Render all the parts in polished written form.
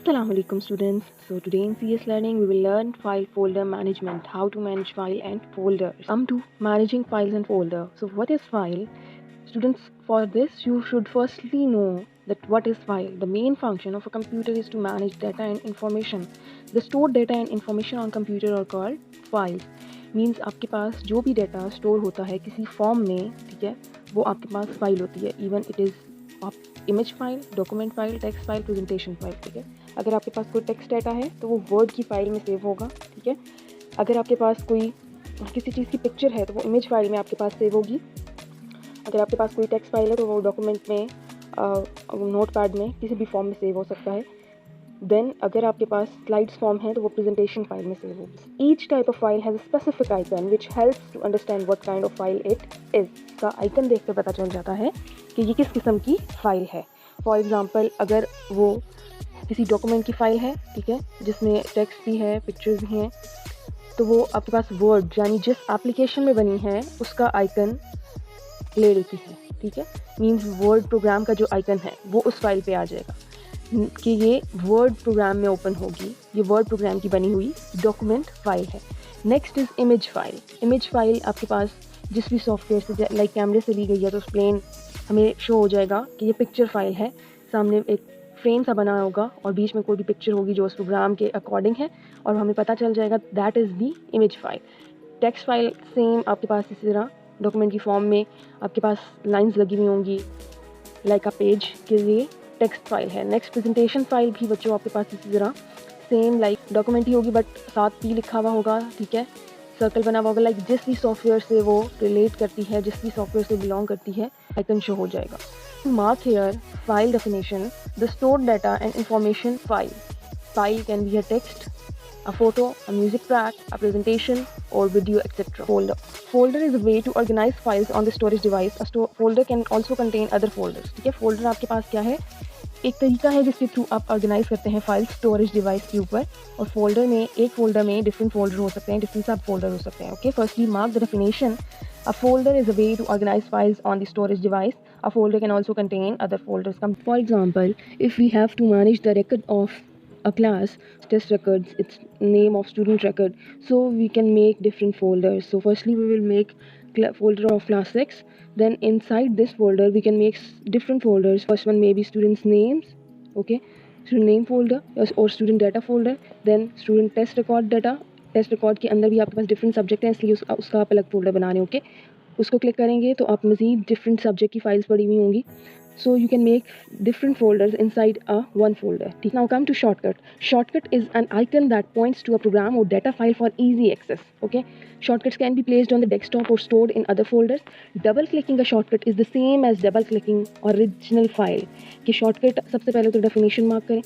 Assalamu alaikum students. So today in CS Learning we will learn file folder management, how to manage file and folders. Come to managing files and folder. So what is file? Students, for this you should firstly know that what is file. The main function of a computer is to manage data and information. The stored data and information on computer are called files. Means आपके पास जो भी data store होता है किसी form में, ठीक है, वो आपके पास file होती है. Even it is image file, document file, text file, presentation file. ठीक है, अगर आपके पास कोई टेक्स्ट डाटा है तो वो वर्ड की फाइल में सेव होगा. ठीक है, अगर आपके पास कोई किसी चीज़ की पिक्चर है तो वो इमेज फाइल में आपके पास सेव होगी. अगर आपके पास कोई टेक्स्ट फाइल है तो वो डॉक्यूमेंट में, नोट पैड में, किसी भी फॉर्म में सेव हो सकता है. देन अगर आपके पास स्लाइड्स फॉर्म है तो वो प्रेजेंटेशन फाइल में सेव होगी. Each type of file has a specific icon which helps to understand what kind of file it is. का आइकन देख कर पता चल जाता है कि ये किस किस्म की फ़ाइल है. फॉर एग्ज़ाम्पल, अगर वो किसी डॉक्यूमेंट की फ़ाइल है, ठीक है, जिसमें टेक्स्ट भी है, पिक्चर्स भी हैं, तो वो आपके पास वर्ड यानी जिस एप्लीकेशन में बनी है उसका आइकन ले लेती है. ठीक है, मीन्स वर्ड प्रोग्राम का जो आइकन है वो उस फाइल पे आ जाएगा कि ये वर्ड प्रोग्राम में ओपन होगी. ये वर्ड प्रोग्राम की बनी हुई डॉक्यूमेंट फ़ाइल है. Next is image file. Image file आपके पास जिस भी सॉफ्टवेयर से, लाइक कैमरे से ली गई है तो प्लेन हमें शो हो जाएगा कि ये पिक्चर फाइल है. सामने एक फ्रेम सा बना होगा और बीच में कोई भी पिक्चर होगी जो उस प्रोग्राम के अकॉर्डिंग है और हमें पता चल जाएगा that is the image file. Text file same आपके पास इसी तरह डॉक्यूमेंट की फॉर्म में आपके पास लाइंस लगी हुई होंगी, लाइक अ पेज के लिए टेक्स्ट फाइल है. नेक्स्ट प्रेजेंटेशन फाइल भी बच्चों आपके पास इसी तरह सेम लाइक डॉक्यूमेंट ही होगी बट साथ पी लिखा हुआ होगा. ठीक है, सर्कल बना हुआ होगा, लाइक जिस भी सॉफ्टवेयर से वो रिलेट करती है, जिस भी सॉफ्टवेयर से बिलोंग करती है, आइकन शो हो जाएगा. Mark here file definition, the stored data and information file. File can be a text, a photo, a music track, a presentation or video, etc. Folder is a way to organize files on the storage device. A folder can also contain other folders. ठीक है, folder आपके पास क्या है, एक तरीका है जिसके through आप ऑर्गेनाइज करते हैं फाइल स्टोरेज डिवाइस के ऊपर. और फोल्डर में, एक फोल्डर में डिफरेंट फोल्डर हो सकते हैं, डिफरेंट सब फोल्डर हो सकते हैं. Okay, firstly mark the definition. A folder is a way to organize files on the storage device. A folder can also contain other folders. For example, if we have to manage the record of a class, test records, its name of student record, so we can make different folders. So firstly we will make folder of class 6, then inside this folder we can make different folders. First one may be students names, okay, student name folder or student data folder. Then student test record data, test record के अंदर भी आपके पास different subject हैं इसलिए उसका आप अलग folder बना रहे हो. ओके, उसको क्लिक करेंगे तो आप मज़ीद डिफरेंट सब्जेक्ट की फाइल्स पड़ी हुई होंगी. So you can make different folders inside a one folder. Now come to shortcut. Shortcut is an icon that points to a program or data file for easy access. Okay, shortcuts can be placed on the desktop or stored in other folders. Double clicking a shortcut is the same as double clicking original file. कि shortcut सबसे पहले तो definition mark करें.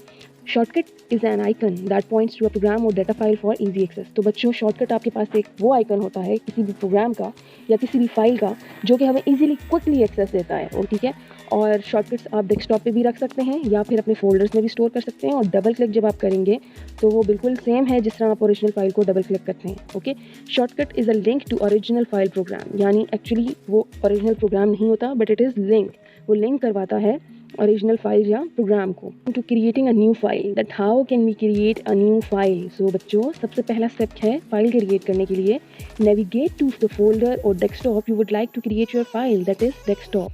Shortcut is an icon that points to a program or data file for easy access. तो बच्चों, shortcut आपके पास एक वो आइकन होता है किसी भी प्रोग्राम का या किसी भी फाइल का जो कि हमें इजीली क्विकली एक्सेस देता है. और ठीक है, और शॉर्टकट्स आप डेस्कटॉप पे भी रख सकते हैं या फिर अपने फोल्डर्स में भी स्टोर कर सकते हैं. और डबल क्लिक जब आप करेंगे तो वो बिल्कुल सेम है जिस तरह आप ओरिजिनल फाइल को डबल क्लिक करते हैं. Okay, shortcut is a link to original file program. यानी एक्चुअली वो ओरिजिनल प्रोग्राम नहीं होता बट इट इज़ लिंक. वो लिंक करवाता है ओरिजिनल फाइल या प्रोग्राम को. To creating a new file, that how can we create a new file. So बच्चों, सबसे पहला स्टेप है फाइल क्रिएट करने के लिए नेविगेट टू द फोल्डर और desktop you would like to create your file, that is desktop.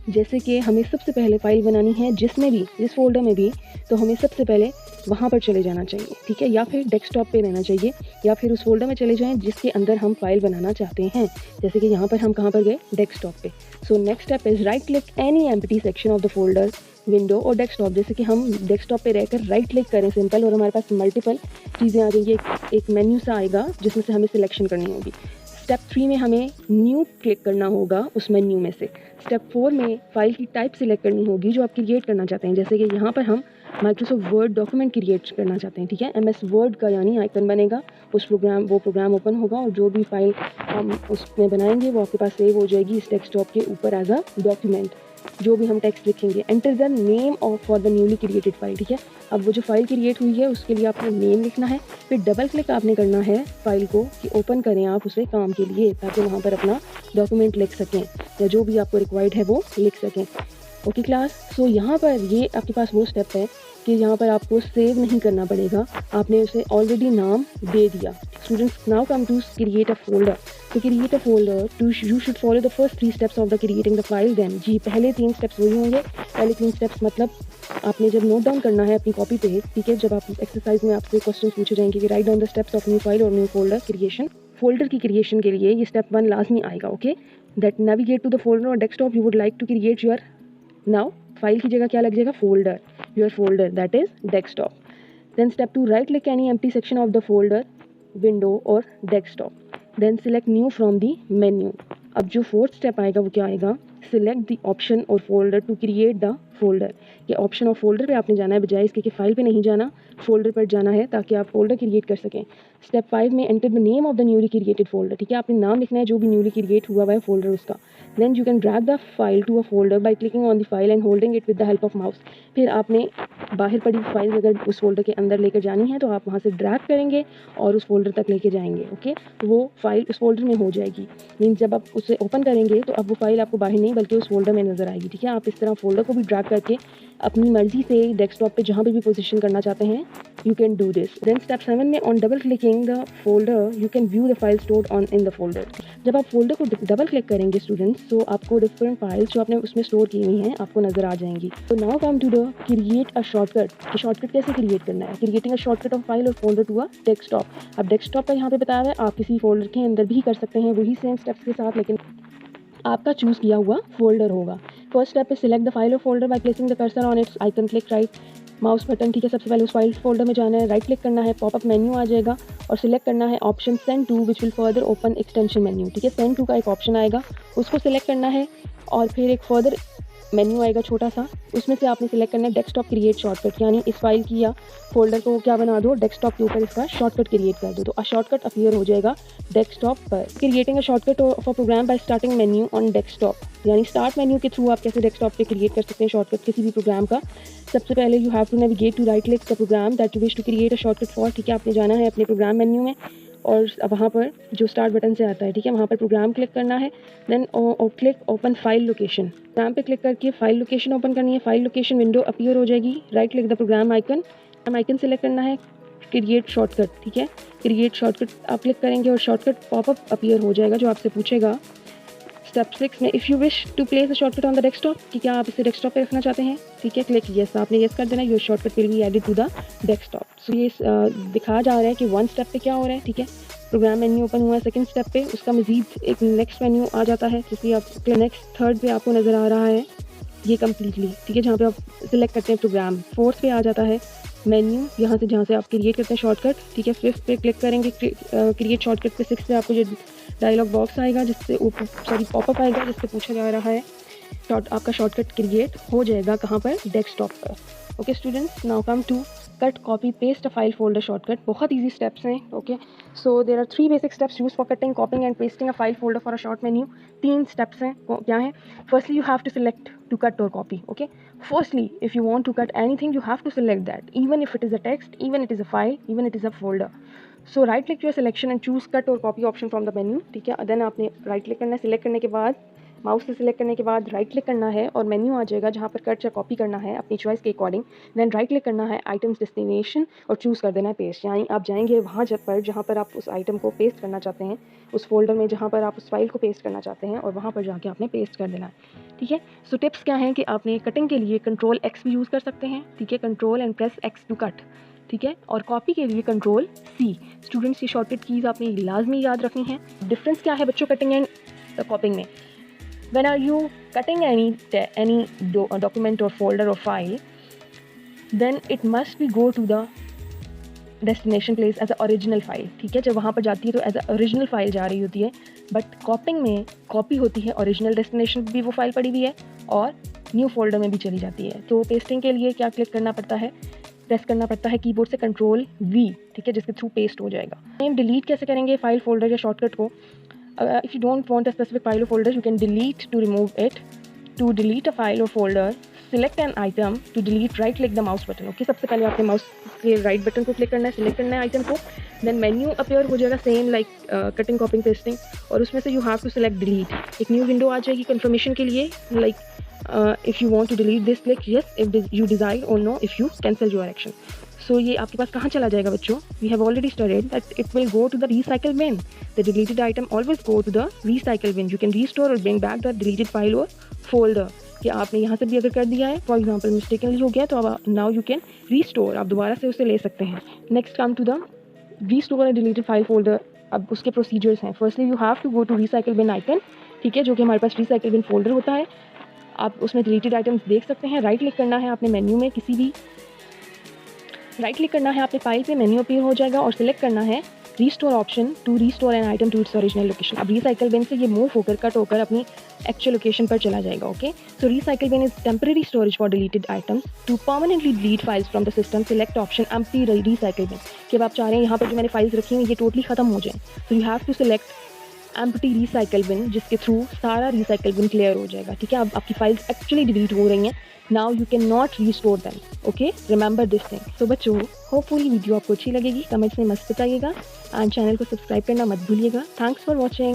जैसे कि हमें सबसे पहले फाइल बनानी है जिसमें भी, जिस फोल्डर में भी, तो हमें सबसे पहले वहाँ पर चले जाना चाहिए. ठीक है, या फिर डेस्कटॉप पे रहना चाहिए या फिर उस फोल्डर में चले जाएं जिसके अंदर हम फाइल बनाना चाहते हैं. जैसे कि यहाँ पर हम कहाँ पर गए, डेस्कटॉप पे. So next step is right click any empty section of the folder, window और डेस्कटॉप. जैसे कि हम डेस्कटॉप पे रहकर राइट क्लिक करें सिंपल और हमारे पास मल्टीपल चीज़ें आ जाएंगी. एक मेन्यू सा आएगा जिसमें से हमें सिलेक्शन करनी होगी. स्टेप 3 में हमें न्यू क्लिक करना होगा उस मेन्यू में से. स्टेप 4 में फाइल की टाइप सिलेक्ट करनी होगी जो आप क्रिएट करना चाहते हैं. जैसे कि यहाँ पर हम माइक्रोसॉफ्ट वर्ड डॉक्यूमेंट क्रिएट करना चाहते हैं. ठीक है, MS वर्ड का यानी आइकन बनेगा, वो प्रोग्राम ओपन होगा और जो भी फाइल हम उसमें बनाएंगे वो आपके पास सेव हो जाएगी इस डेस्कटॉप के ऊपर एज अ डॉक्यूमेंट. जो भी हम टेक्स्ट लिखेंगे, enter the name of for the newly created file. ठीक है, अब वो जो फाइल क्रिएट हुई है उसके लिए आपको नेम लिखना है. फिर डबल क्लिक आपने करना है फाइल को कि ओपन करें आप उसे काम के लिए, ताकि वहाँ पर अपना डॉक्यूमेंट लिख सकें या जो भी आपको रिक्वायर्ड है वो लिख सकें. ओके क्लास, सो यहाँ पर ये आपके पास वो स्टेप है कि यहाँ पर आपको सेव नहीं करना पड़ेगा, आपने उसे ऑलरेडी नाम दे दिया। Students now come to create a folder. तो create a folder to you should follow the first 3 steps of the creating the file. Then जी पहले 3 स्टेप्स वही होंगे। पहले 3 स्टेप्स मतलब आपने जब नोट डाउन करना है अपनी कॉपी पे, ठीक है, जब आप एक्सरसाइज में आपसे क्वेश्चन पूछे जाएंगे कि write down the steps of new file और न्यू फोल्डर क्रिएशन। फोल्डर की क्रिएशन के लिए ये स्टेप 1 लाजमी आएगा। Okay, that navigate to the folder और desktop you would like to create your. Now file की जगह क्या लग जाएगा, folder, your folder that is desktop. Then step 2 right click any empty section of the folder, window और desktop, then select new from the menu. अब जो 4th step आएगा वो क्या आएगा, सिलेक्ट द ऑप्शन और folder to create the folder. ये option और फोल्डर पे आपने जाना है, बजाय इसके कि फाइल पे नहीं जाना, फोल्डर पर जाना है ताकि आप फोल्डर क्रिएट कर सकें। स्टेप 5 में enter the name of the newly created folder, ठीक है, आपने नाम लिखना है जो भी न्यूली क्रिएट हुआ है फोल्डर उसका। Then you can drag the file to a folder by clicking on the file and holding it with the help of mouse. फिर आपने बाहर पड़ी फाइल अगर उस फोल्डर के अंदर लेकर जानी है तो आप वहाँ से ड्रैग करेंगे और उस फोल्डर तक लेके जाएंगे। ओके, तो वो फाइल उस फोल्डर में हो जाएगी। मीन्स जब आप उसे ओपन करेंगे तो अब वो फाइल आपको बाहर नहीं बल्कि उस फोल्डर में नजर आएगी। ठीक है, आप इस तरह फोल्डर को भी ड्रैग करके अपनी मर्जी से डेस्कटॉप पे जहाँ पे भी पोजीशन करना चाहते हैं you can do this. Then step 7 में on double clicking the folder you can view the file stored on in the folder. जब आप फोल्डर को डबल क्लिक करेंगे स्टूडेंट्स तो आपको डिफरेंट फाइल्स जो आपने उसमें स्टोर की हुई हैं आपको नजर आ जाएंगी। तो now come to the create a shortcut. Shortcut कैसे क्रिएट करना है, creating a shortcut of file और फोल्डर टू अ डेस्कटॉप। अब डेस्कटॉप का यहाँ पे बताया हुआ है, आप किसी फोल्डर के अंदर भी कर सकते हैं वही सेम स्टेप्स के साथ, लेकिन आपका चूज किया हुआ फोल्डर होगा। फर्स्ट स्टेप है सिलेक्ट द फाइल और folder by placing the cursor on it's icon, click right mouse button. ठीक है, सबसे पहले उस फाइल फोल्डर में जाना है, राइट क्लिक करना है, पॉपअप मेन्यू आ जाएगा और सिलेक्ट करना है option send to which will further open extension menu. ठीक है, सेंड टू का एक ऑप्शन आएगा, उसको सिलेक्ट करना है और फिर एक फर्दर मेन्यू आएगा छोटा सा, उसमें से आपने सिलेक्ट करना है डेस्कटॉप क्रिएट शॉर्टकट, यानी इस फाइल की या फोल्डर को क्या बना दो, डेस्कटॉप के ऊपर इसका शॉर्टकट क्रिएट कर दो, तो अ शॉर्टकट अपीयर हो जाएगा डेस्कटॉप पर। Creating a shortcut of a program by starting menu on desktop, यानी स्टार्ट मेन्यू के थ्रू आप कैसे डेस्कटॉप पे क्रिएट कर सकते हैं शॉर्टकट किसी भी प्रोग्राम का। सबसे पहले you have to navigate to right click the program that you wish to create a shortcut for. ठीक है, आपने जाना है अपने प्रोग्राम मेन्यू में और वहाँ पर जो स्टार्ट बटन से आता है, ठीक है, वहाँ पर प्रोग्राम क्लिक करना है। Then click open file location, program पे क्लिक करके फाइल लोकेशन ओपन करनी है। फाइल लोकेशन विंडो अपीयर हो जाएगी, right click the program icon select करना है, क्रिएट शॉर्टकट। ठीक है, क्रिएट शॉर्टकट आप क्लिक करेंगे और शॉर्टकट पॉपअप अपीयर हो जाएगा जो आपसे पूछेगा। स्टेप 6 में if you wish to place a shortcut on the desktop, ठीक है, आप इसे डेस्कटॉप पे रखना चाहते हैं, ठीक है, क्लिक यस, आपने यस कर देना, your shortcut will be added to the desktop. So ये दिखाया जा रहा है कि 1 स्टेप पे क्या हो रहा है। ठीक है, प्रोग्राम मेन्यू ओपन हुआ है, सेकंड स्टेप पे उसका मजीद एक नेक्स्ट मेन्यू आ जाता है, जिसमें आप नेक्स्ट थर्ड पे आपको नज़र आ रहा है ये कम्प्लीटली, ठीक है, जहाँ पे आप सिलेक्ट करते हैं प्रोग्राम। फोर्थ पे आ जाता है मेन्यू, यहाँ से जहाँ से आप क्रिएट करते हैं शॉर्टकट। ठीक है, फिफ्थ पे क्लिक करेंगे क्रिएट शॉर्टकट पे। सिक्स पे आपको जो डायलॉग बॉक्स आएगा जिससे पॉपअप आएगा जिससे पूछा जा रहा है आपका शॉर्टकट क्रिएट हो जाएगा कहाँ पर, डेस्कटॉप पर। Okay students, now come to cut copy paste a file folder shortcut. बहुत ईजी स्टेप्स हैं। Okay, so there are 3 basic steps use for cutting, copying and pasting a file folder for a short menu. 3 steps हैं, क्या हैं? Firstly you have to select to cut और copy. Okay, firstly if you want to cut anything you have to select that, even if it is a text, even it is a file, even it is a folder. So right click your selection and choose cut और copy option from the menu. ठीक है, then आपने right click करना है, select करने के बाद mouse से सिलेक्ट करने के बाद राइट क्लिक करना है और मेन्यू आ जाएगा जहाँ पर कट या कॉपी करना है अपनी चॉइस के अकॉर्डिंग। देन राइट क्लिक करना है आइटम्स डेस्टिनेशन और चूज़ कर देना है पेस्ट, यानी आप जाएंगे वहाँ जहाँ पर आप उस आइटम को पेस्ट करना चाहते हैं, उस फोल्डर में जहाँ पर आप उस फाइल को पेस्ट करना चाहते हैं और वहाँ पर जाके आपने पेस्ट कर देना है। ठीक है, सो टिप्स क्या हैं कि आपने कटिंग के लिए कंट्रोल X भी यूज़ कर सकते हैं। ठीक है, control and press X to cut. ठीक है, और कॉपी के लिए कंट्रोल C। स्टूडेंट्स की शॉर्टकट कीज़ आपने लाजमी याद रखनी है। डिफरेंस क्या है बच्चों कटिंग एंड कॉपिंग में? When are you cutting any document or folder or file, then it must be go to the destination place as a original file. ठीक है, जब वहाँ पर जाती है तो as a original file जा रही होती है, बट कॉपिंग में कॉपी होती है ओरिजिनल डेस्टिनेशन भी वो फाइल पड़ी हुई है और न्यू फोल्डर में भी चली जाती है। तो पेस्टिंग के लिए क्या क्लिक करना पड़ता है, प्रेस करना पड़ता है कीबोर्ड से कंट्रोल V। ठीक है, जिसके थ्रू पेस्ट हो जाएगा। नेम डिलीट कैसे करेंगे फाइल फोल्डर या शॉर्टकट को? If you don't want a specific file or folder, you can delete to remove it. To delete a file or folder, select an item. To delete, right click the mouse button. Okay, सबसे पहले आपने mouse के right button को click करना है, select करना है item को, देन मेन्यू अपीयर हो जाएगा same like cutting copying pasting, और उसमें से you have to select delete. एक न्यू विंडो आ जाएगी कंफर्मेशन के लिए, like if you want to delete this, click yes if you decide, or no if you cancel your action. So ये आपके पास कहाँ चला जाएगा बच्चों? We have already studied that it will go to the recycle bin. The deleted item always go to the recycle bin. You can restore or bring back the deleted file or folder. कि आपने यहाँ से भी अगर कर दिया है, for example mistakenly हो गया, तो अब नाउ यू कैन रीस्टोर, आप दोबारा से उसे ले सकते हैं. Next come to the restore and deleted file folder. अब उसके प्रोसीजर्स हैं. Firstly you have to go to recycle bin icon, ठीक है, जो कि हमारे पास रिसाइकल बिन फोल्डर होता है. आप उसमें डिलीटेड आइटम्स देख सकते हैं. राइट क्लिक करना है आपने मेन्यू में, किसी भी राइट क्लिक करना है आपने फाइल पे, मेन्यू अपीयर हो जाएगा और सिलेक्ट करना है restore option to restore an item to its original location. अब रिसाइकल बिन से ये मूव होकर कट होकर अपनी एक्चुअल लोकेशन पर चला जाएगा. Okay, so recycle bin is temporary storage for deleted items. To permanently delete files from the system, select option empty recycle bin. कि अब आप चाह रहे हैं यहाँ पर जो मैंने फाइल्स रखी हुई ये टोटली खत्म हो जाए, so you have to select empty recycle bin, जिसके थ्रू सारा रिसाइकल बिन क्लियर हो जाएगा. ठीक है, अब आपकी फाइल्स एक्चुअली डिलीट हो रही हैं. Now you cannot restore them. Okay, remember this thing. So बच्चों, होपफुली वीडियो आपको अच्छी लगेगी. कमेंट्स में मस्त बताइएगा एंड चैनल को सब्सक्राइब करना मत भूलिएगा. Thanks for watching.